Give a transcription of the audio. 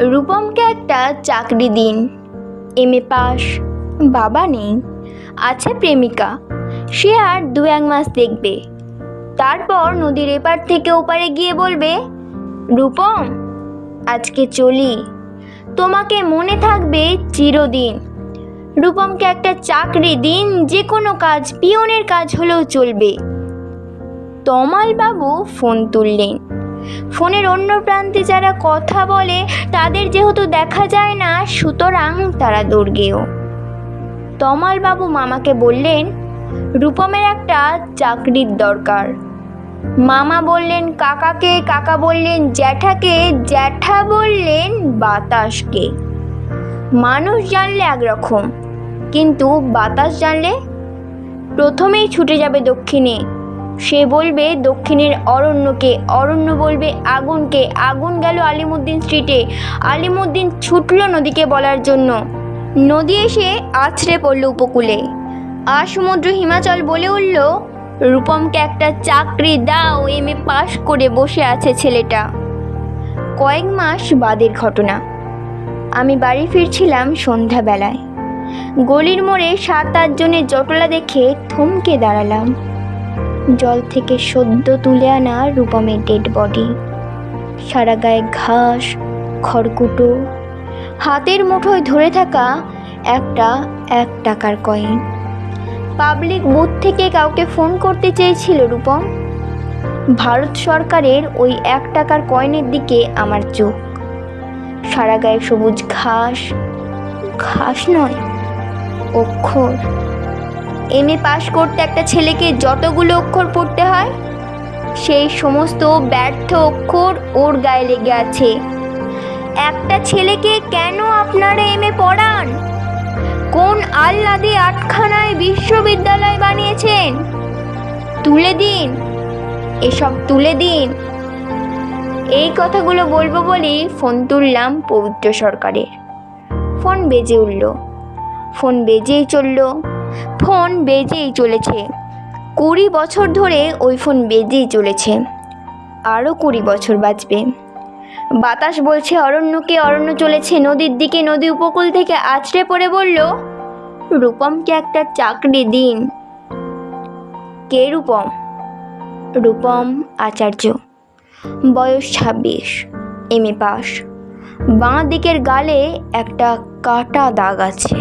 রূপমকে একটা চাকরি দিন। এমএ পাস, বাবা নেই, আছে প্রেমিকা। সে আর 2-1 মাস দেখবে, তারপর নদীর এপার থেকে ওপারে গিয়ে বলবে, রূপম আজকে চলি, তোমাকে মনে থাকবে চিরদিন। রূপমকে একটা চাকরি দিন, যে কোনো কাজ, পিয়নের কাজ হলেও চলবে। তমালবাবু ফোন তুললেন। ফোনের অন্য প্রান্তে যারা কথা বলে তাদের যেহেতু দেখা যায় না, সুতরাং তারা দুর্গেয়। তমালবাবু মামাকে বললেন, রূপমের একটা চাকরির দরকার। মামা বললেন কাকাকে, কাকা বললেন জ্যাঠাকে, জ্যাঠা বললেন বাতাসকে। মানুষ জানলে একরকম, কিন্তু বাতাস জানলে প্রথমেই ছুটে যাবে দক্ষিণে। সে বলবে দক্ষিণের অরণ্যকে, অরণ্য বলবে আগুনকে, আগুন গেল আলিমুদ্দিন স্ট্রিটে, আলিমুদ্দিন ছুটল নদীকে বলার জন্য। নদী এসে আছড়ে পড়ল উপকূলে। সমুদ্র হিমাচল বলে উঠল, রূপমকে একটা চাকরি দাও, এমএ পাশ করে বসে আছে ছেলেটা। কয়েক মাস বাদের ঘটনা। আমি বাড়ি ফিরছিলাম সন্ধ্যাবেলায়। গলির মোড়ে 7-8 জনের জটলা দেখে থমকে দাঁড়ালাম। জল থেকে সদ্য তুলে আনা রূপমের ডেড বডি, সারা গায়ে ঘাস, খড়কুটো, হাতের মুঠোয় ধরে থাকা একটা 1 টাকার কয়েন। পাবলিক বুথ থেকে কাউকে ফোন করতে চেয়েছিল রূপম। ভারত সরকারের ওই 1 টাকার কয়েনের দিকে আমার চোখ। সারা গায়ে সবুজ ঘাস, ঘাস নয়, অক্ষর। এমএ পাশ করতে একটা ছেলেকে যতগুলো অক্ষর পড়তে হয়, সেই সমস্ত ব্যর্থ অক্ষর ওর গায়ে লেগে আছে। একটা ছেলেকে কেন আপনারা এমএ পড়ান? কোন আহ্লাদে 8খানায় বিশ্ববিদ্যালয় বানিয়েছেন? তুলে দিন, এসব তুলে দিন। এই কথাগুলো বলবো বলেই ফোন তুললাম পবিত্র সরকারের। ফোন বেজে উঠল, ফোন বেজেই চলল, ফোন বেজেই চলেছে। 20 বছর ধরে ওই ফোন বেজেই চলেছে, আরও 20 বছর বাজবে। বাতাস বলছে অরণ্যকে, অরণ্য চলেছে নদীর দিকে। নদী উপকূল থেকে আছড়ে পড়ে বলল, রূপমকে একটা চাকরি দিন। কে রূপম? রূপম আচার্য, বয়স 26, এমএ পাস। বাঁ দিকের গালে একটা কাটা দাগ আছে।